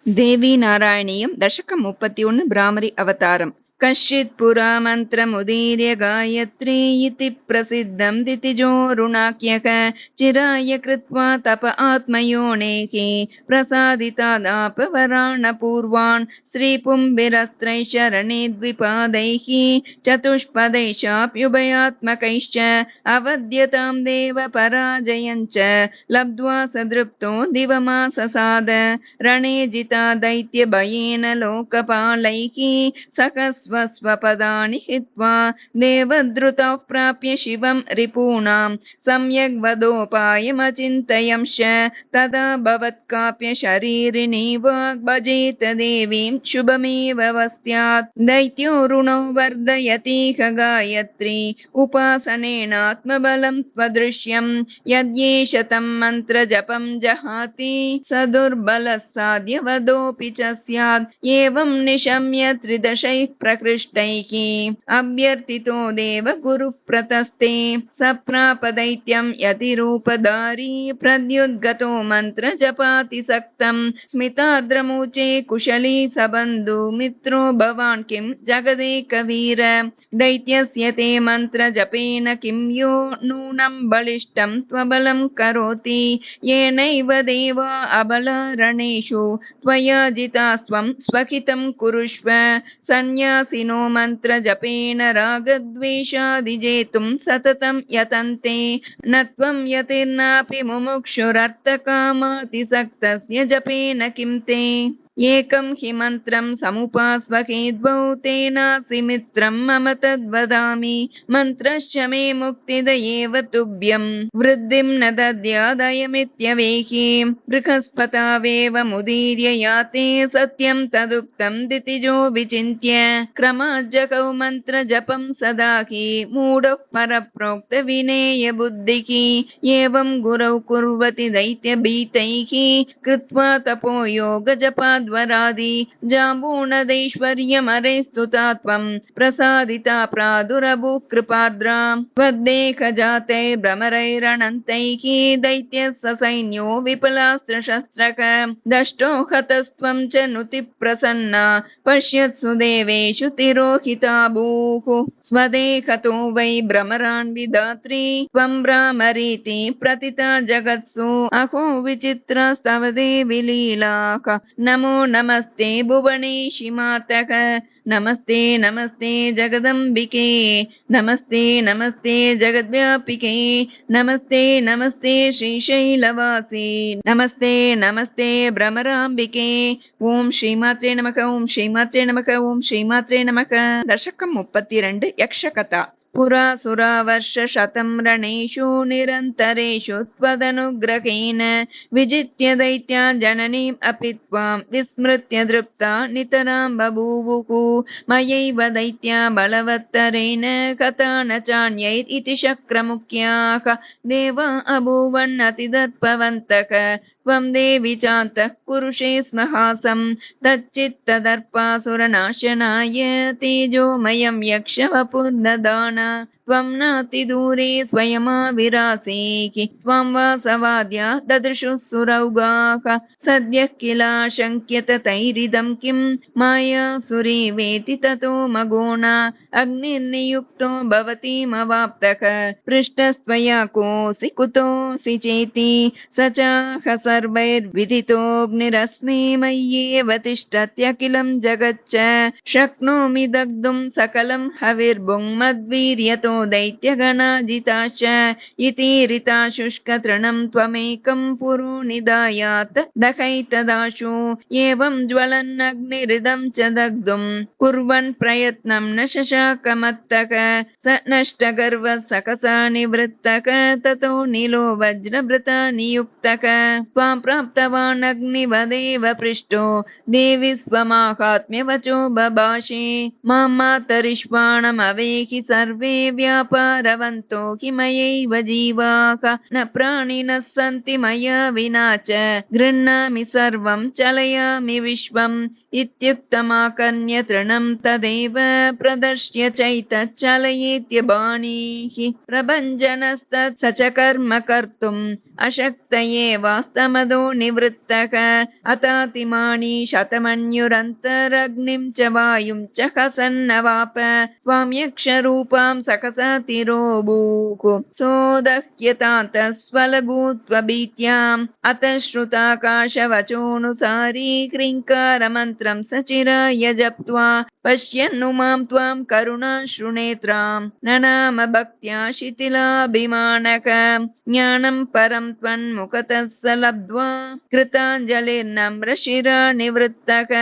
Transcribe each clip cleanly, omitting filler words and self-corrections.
देवी नारायणीयं दशकं 31 भ्रामरी अवतारम्। कश्चित् पुरा मन्त्रमुदीर्य गायत्री इति प्रसिद्धं दितिजोरुणाख्यः चिराय कृत्वा तप आत्मयोनेः प्रसादितादापवराणपूर्वान् श्रीपुंभिरस्त्रैः शरणे द्विपादैः चतुष्पदैश्चाप्युभयात्मकैश्च अवद्यतां देव पराजयञ्च लब्ध्वा सदृप्तो दिवमाससाद रणे जिता दैत्यभयेन लोकपालैः सकस्वस्वपदानि हित्वा देवद्रुतः प्राप्य शिवं रिपूणां सम्यग् वदोपायमचिन्तयंश्च तदा भवत्काप्य शरीरिणी वाग् भजेत देवीं शुभमेव स्यात्। दैत्योरुणो वर्धयतीह गायत्री उपासनेनात्मबलं त्वदृश्यं यद्येष तं मन्त्रजपं जहाति स दुर्बलः साध्यवदोऽपि च स्यात्। एवं निशम्य त्रिदशैः प्रकृष्टैः अभ्यर्थितो देवगुरुः प्रतस्ते स प्राप दैत्यं यतिरूपधारी प्रद्युद्गतो मन्त्रजपाति सक्तं स्मितार्द्रमुचे कुशली स बन्धु मित्रो भवान् किं जगदेकवीर दैत्यस्य ते मन्त्रजपेन किं यो नूनं बलिष्ठं त्वबलं करोति येनैव देवा अबलारणेषु त्वया जिता स्वं स्वहितं कुरुष्व। सन्न्यासिनो मन्त्रजपेन रागद्वेषादिजेतुं सततं यतन्ते न त्वं यतिर्नापि मुमुक्षुरर्थकामातिसक्तस्य जपेन किं ते एकं हि मन्त्रं समुपास्वके द्वौ तेनासि मित्रं मम तद्वदामि मन्त्रश्च मे मुक्तिदयेव तुभ्यं वृद्धिं न दद्यादयमित्यवेहि बृहस्पतावेव मुदीर्य याते सत्यं तदुक्तं दितिजो विचिन्त्य क्रमाज्जगौ मन्त्रजपं सदा हि मूढः परप्रोक्त विनेय बुद्धिः एवं गुरौ कुर्वति दैत्यभीतैः कृत्वा तपो योगजपाद्वरादि जाम्बूनदैश्वर्यमरे स्तुता त्वं प्रसादिता प्रादुरभूः कृपाद्रा त्वद्देहजातैर्भ्रमरैरणन्तैः दैत्यः ससैन्यो विपुलास्त्रशस्त्रक दष्टो हतस्त्वं च नुति प्रसन्ना पश्यत्सु देवेषु तिरोहिता भूः स्वदेहतो वै भ्रमरान् विधात्री त्वं भ्रामरीति प्रतिता जगत्सु अहो विचित्रास्तव देवि लीलाः नमो नमस्ते भुवनेशि मातः नमस्ते नमस्ते जगदम्बिके नमस्ते नमस्ते जगद्व्यापिके नमस्ते नमस्ते श्रीशैलवासी नमस्ते नमस्ते भ्रमराम्बिके ओं श्रीमात्रे नमः ओं श्रीमात्रे नमः ओं श्रीमात्रे नमः। दशकं 32 यक्षकथा। पुरासुरावर्षशतं रणेषु निरन्तरेषु त्वदनुग्रहेण विजित्य दैत्या जननीम् अपि त्वां विस्मृत्य दृप्ता नितरां बभूवुः मयैव दैत्या बलवत्तरेण कथा न चान्यैरिति शक्रमुख्याः देवा अभूवन्नतिदर्पवन्तः त्वं देवि चान्तः कुरुषे स्महासं तच्चित्तदर्पासुरनाशनाय तेजोमयं यक्षवपुर्ददान त्वं नातिदूरे स्वयमाविरासीः त्वं वासवाद्या ददृशुः सुरौगाः सद्यः किलाशङ्क्यत तैरिदं किं मायासुरी वेति ततो मगोना अग्निर्नियुक्तो भवतीमवाप्तः पृष्टस्त्वया कोऽसि कुतोऽसि चेति स चाह सर्वैर्विदितोऽग्निरस्मि मय्येव तिष्ठत्यखिलं जगच्च शक्नोमि दग्धुं सकलं हविर्भुङ् मद्वीर्यतो दैत्यगणाजिताश्च इति ऋता शुष्कतृणं त्वमेकं पुरो निधायात् दहैतदाशु एवं ज्वलन्नग्निहृदं च दग्धुं कुर्वन् प्रयत्नं न शशाकमत्तः स नष्टगर्वः सकसा निवृत्तः ततो नीलो वज्रभृता नियुक्तः त्वां प्राप्तवान् अग्निवदेव पृष्टो देवि स्वमाहात्म्यवचो बभाषे मां मातरिष्वाणमवेहि सर्वे सर्वे व्यापारवन्तो हि मयैव जीवाः न प्राणिनः सन्ति मया विना च गृह्णामि सर्वं चलयामि विश्वम् इत्युक्तमाकर्ण्य तृणं तदेव प्रदर्श्य चैतच्चलयेत्य बाणीः प्रभञ्जनस्तत् स च कर्म कर्तुम् अशक्त एवास्तमदो निवृत्तः अतातिमानि शतमन्युरन्तरग्निं च वायुं च हसन्नवाप त्वां यक्षरूपां सकसतिरोभूः सोदह्यतान्तस्वलभूत्वभीत्याम् अतः श्रुताकाशवचोऽनुसारी ह्रीङ्कारमन्त्रं सचिराय जप्त्वा पश्यन्नु मां त्वां करुणाश्रुनेत्रां ननाम भक्त्या शिथिलाभिमानः ज्ञानं परं त्वन्मुखतः स लब्ध्वा कृताञ्जलिर्नम्रशिरा निवृत्तः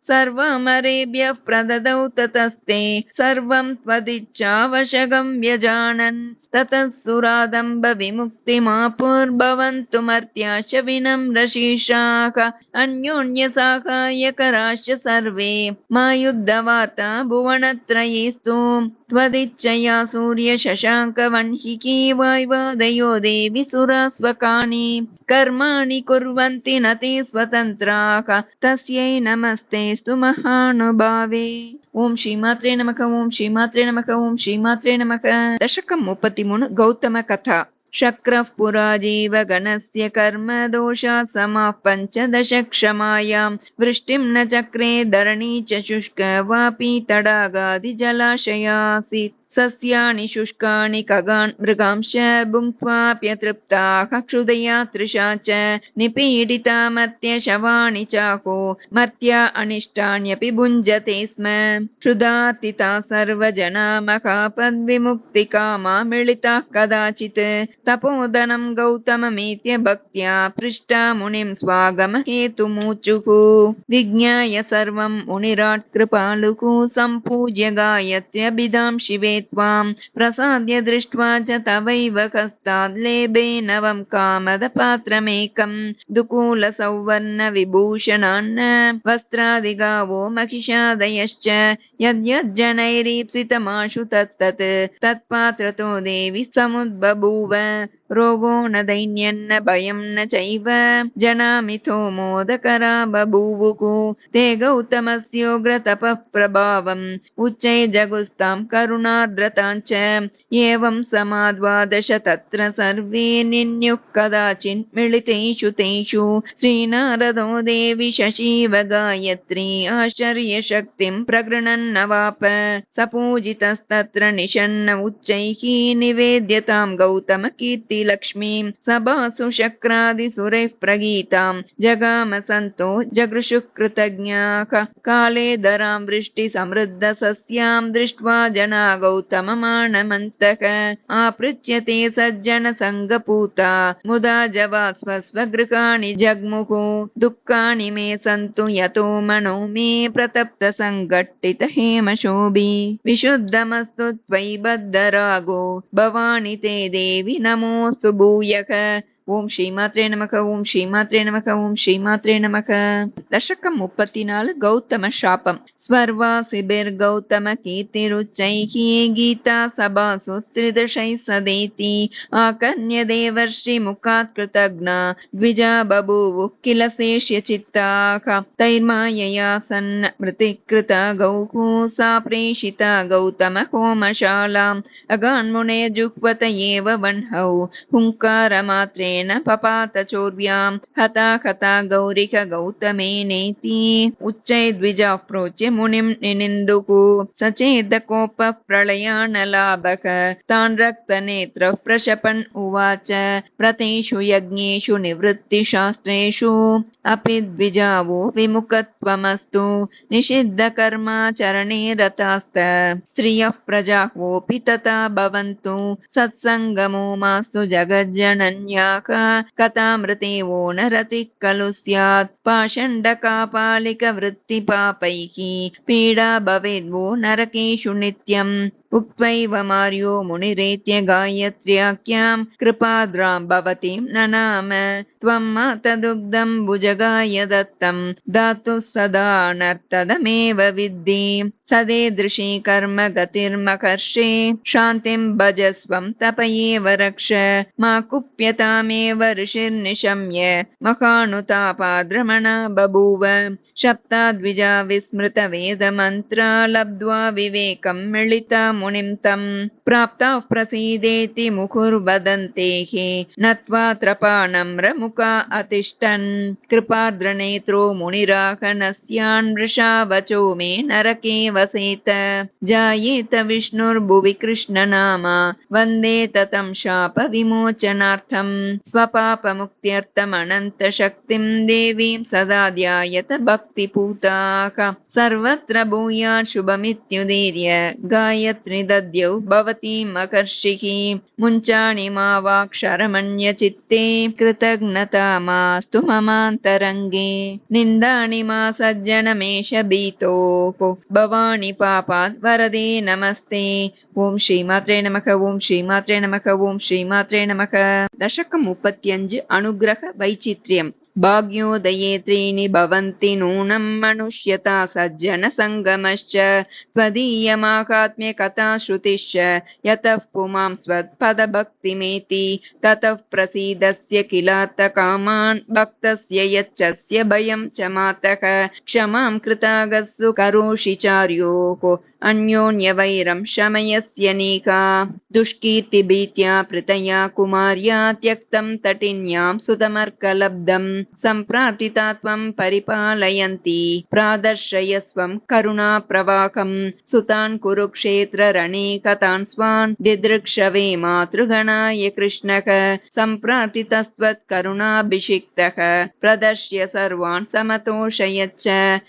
सर्वमरेभ्यः प्रददौ ततस्ते सर्वं त्वदिच्छावशगं व्यजानन् ततः सुरादम्ब विमुक्तिमापुर्भवन्तु मर्त्याश्च विनम्रशीर्षाः अन्योन्यसाहाय्यकराश्च सर्वे मा युद्धवार्ता भुवनत्रयीस्तु त्वदिच्छया सूर्यशशाङ्कवह्निकी वायुवादयो देवि सुरास्वकानि कर्माणि कुर्वन्ति न ते स्वतन्त्राः तस्यै नमस्तेस्तु महानुभावे ओम श्रीमात्रे नमः ओम श्रीमात्रे नमः ओम श्रीमात्रे नमः दशकं 33 गौतम कथा शक्रः पुरा जीवगणस्य कर्म दोषा समाः 15 क्षमायां वृष्टिं न चक्रे धरणी च शुष्क वापि तडागादि जलाशयासीत् सस्यानि शुष्कानि खगान् मृगांश्च भुङ्क्त्वाप्यतृप्ताः क्षुधया तृषा च निपीडिता मर्त्य शवानि चाहो मर्त्या अनिष्टान्यपि भुञ्जते स्म क्षुधार्तिता सर्वजना महापद्विमुक्तिकामा मिलिताः कदाचित् तपोधनं गौतममेत्य भक्त्या पृष्टा मुनिं स्वागम हेतुमुचुः विज्ञाय सर्वं मुनिराट् कृपालुः सम्पूज्य गायत्र्यभिधां शिवे त्वां प्रसाद्य दृष्ट्वा च तवैव हस्ताद् लेभे नवं कामदपात्रमेकं दुकूलसौवर्ण विभूषणान्न वस्त्रादिगावो महिषादयश्च यद्यज्जनैरीप्सितमाशु तत्तत् तत्पात्रतो देवि समुद्बभूव रोगो न दैन्यन्न भयं न चैव जनामिथो मोदकरा बभूवुः ते गौतमस्योग्रतपः प्रभावम् उच्चैर्जगुस्तां करुणार्द्रताञ्च एवं समाद्वादश तत्र सर्वे निन्युः कदाचिन् मिलितेषु तेषु श्रीनारदो देवि शशीव गायत्री आश्चर्यशक्तिं प्रगृह्णन्नवाप सपूजितस्तत्र निषण्ण उच्चैः निवेद्यतां गौतम कीर्तिलक्ष्मीं सभासु शक्रादिसुरैः प्रगीतां जगाम सन्तो जगृषुः कृतज्ञाः काले धरां वृष्टिसमृद्धसस्यां दृष्ट्वा जना गौतममानमन्तः आपृच्छ्यते सज्जनसङ्गपूता मुदा जवात् स्वस्वगृहाणि जग्मुः दुःखानि मे सन्तु यतो मनो मे प्रतप्तसङ्घट्टित हेमशोभि विशुद्धमस्तु त्वयि बद्धरागो भवानि ते देवि नमोऽस्तु भूयः ओम श्रीमात्रे नमः ओम श्रीमात्रे नमः ओम श्रीमात्रे नमः दशकं 34 गौतम शापं स्वर्वासिभिर्गौतम कीर्तिरुच्चैः गीता सभासु त्रिदशैः सदेति आकर्ण्य देवर्षि मुखात् कृतघ्ना द्विजा बभूवुः किल शेष्य चित्ताः तैर्मायया सन्न मृतिकृता गौः सा प्रेषिता गौतम होमशालाम् अगान्मुने जुह्वत एव वह्नौ हुङ्कारमात्रे पपात चोर्व्यां हता गौरिक गौतमेनेति उच्चैर्द्विजा प्रोच्य मुनिं निनिन्दुः सचेदकोप प्रलयानलाभः तान् रक्तनेत्रः प्रशपन् उवाच व्रतेषु यज्ञेषु निवृत्तिशास्त्रेषु अपि द्विजावो विमुखत्वमस्तु निषिद्धकर्माचरणे रतास्त स्त्रियः प्रजाह्वोऽपि तथा भवन्तु सत्सङ्गमो मास्तु जगज्जनन्याः कथामृते वो नरतिः खलु स्यात् पाषण्डकापालिकवृत्तिपापैः पीडा भवेद्वो नरकेषु नित्यम् उक्त्वैव मार्यो मुनिरेत्य गायत्र्याख्यां कृपाद्रां भवतीं ननाम त्वं मातदुग्धं भुजगाय दत्तं दातुः सदा नर्तदमेव विद्धि सदेदृशी कर्म गतिर्मकर्षे शान्तिं भजस्वं तप एव रक्ष मा कुप्यतामेव ऋषिर्निशम्य महानुतापाद्रमणा बभूव सप्ताद्विजा विस्मृतवेदमन्त्रा लब्ध्वा विवेकं मिलिता मुनिं तं प्राप्ताः प्रसीदेति मुहुर्वदन्ते हि नत्वा त्रपानम्रमुखा अतिष्ठन् कृपार्द्रनेत्रो मुनिराकनस्यान् वृषावचो मे नरके वसेत जायेत विष्णुर्भुवि कृष्णनामा वन्दे ततं शापविमोचनार्थं स्वपापमुक्त्यर्थमनन्तशक्तिं देवीं सदा ध्यायत भक्तिपूताः सर्वत्र भूयात् शुभमित्युदीर्य गायत्री दद्यौ भवतीमकर्षिः मुञ्चाणि मा वाक्शरमन्यचित्ते कृतघ्नता मास्तु ममान्तरङ्गे निन्दानि मा सज्जनमेष भीतोः भवानि पापात् वरदे नमस्ते ओम श्रीमात्रे नमः ओम श्रीमात्रे नमः ओम श्रीमात्रे नमः दशकं 35 अनुग्रह वैचित्र्यम् भाग्योदये त्रीणि भवन्ति नूनं मनुष्यता सज्जन संगमश्च त्वदीयमाहात्म्य कथा श्रुतिश्च यतः पुमां स्वत्पदभक्तिमेति ततः प्रसीदस्य किलार्थकामान् भक्तस्य यच्चस्य भयं च मातः क्षमां कृतागस्सु करोषि चार्योः अन्योन्यवैरं शमयस्य नीका दुष्कीर्तिभीत्या पृतया कुमार्या त्यक्तं तटिन्यां सुतमर्कलब्धम् सम्प्रार्थिता त्वं परिपालयन्ति प्रादर्शयस्वं करुणाप्रवाहं सुतान् कुरुक्षेत्ररणे कथान् स्वान् दिदृक्षवे मातृगणाय कृष्णः सम्प्रार्थितस्त्वत्करुणाभिषिक्तः प्रदर्श्य सर्वान् समतोषयच्च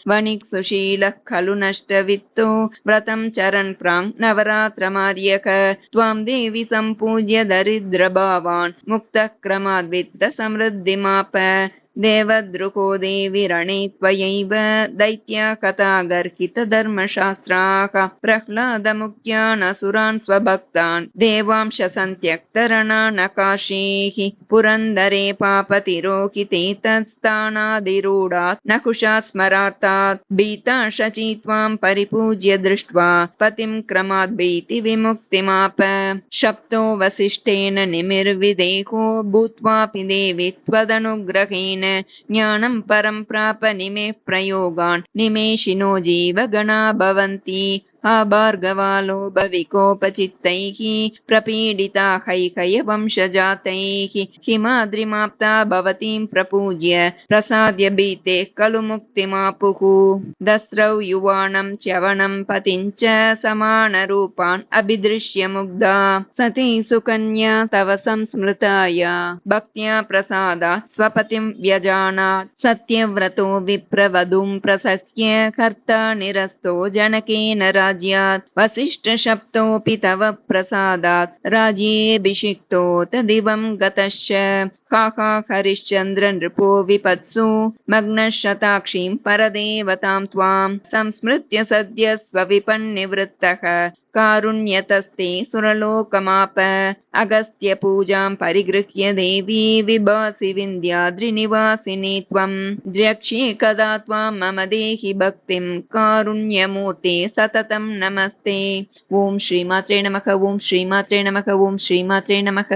वणिक्सुशीलः खलु नष्टवित्तो व्रतं चरन् प्राङ् नवरात्रमार्यक त्वां देवी सम्पूज्य दरिद्रभावान् मुक्तक्रमाद् वित्तसमृद्धिमाप देवद्रुको देवि रणे त्वयैव दैत्या कथा गर्हितधर्मशास्त्राः प्रह्लादमुख्यान् असुरान् स्वभक्तान् देवांश सन्त्यक्तरणानकाशीः पुरन्दरे पापतिरोहिते तत्स्थानादिरूढात् नकुशा स्मरार्तात् भीता शची त्वां परिपूज्य दृष्ट्वा पतिं क्रमाद् भीतिविमुक्तिमाप शप्तो वसिष्ठेन निमिर्विदेहो भूत्वापि देवि त्वदनुग्रहेण ज्ञानं परं प्राप निमेः प्रयोगान् निमेषिनो जीवगणा भवन्ति भार्गवालोभविकोपचित्तैः प्रपीडिता हैहयवंशजातैः हिमाद्रिमाप्ता भवतीं प्रपूज्य प्रसाद्य भीतेः खलु मुक्तिमापुः दस्रौ युवानं च्यवनं पतिं च समानरूपान् अभिदृश्य मुग्धा सती सुकन्या तव संस्मृताय भक्त्या प्रसादात् स्वपतिं व्यजानात् सत्यव्रतो विप्रवधूं प्रसह्य कर्ता निरस्तो जनकेन राज्यात् वसिष्ठशप्तोऽपि तव प्रसादात् राज्येऽभिषिक्तो तदिवं गतश्च हाहा हरिश्चन्द्र नृपो विपत्सु मग्नः शताक्षीं परदेवतां त्वां संस्मृत्य सद्य स्वविपन्निवृत्तः कारुण्यतस्ते सुरलोकमाप अगस्त्य पूजां परिगृह्य देवी विभासि विन्ध्याद्रिनिवासिनी त्वं द्र्यक्षे कदा त्वां मम देहि भक्तिं कारुण्यमूर्ते सततं नमस्ते ओम श्रीमात्रे नमः ओम श्रीमात्रे नमः ओम श्रीमात्रे नमः।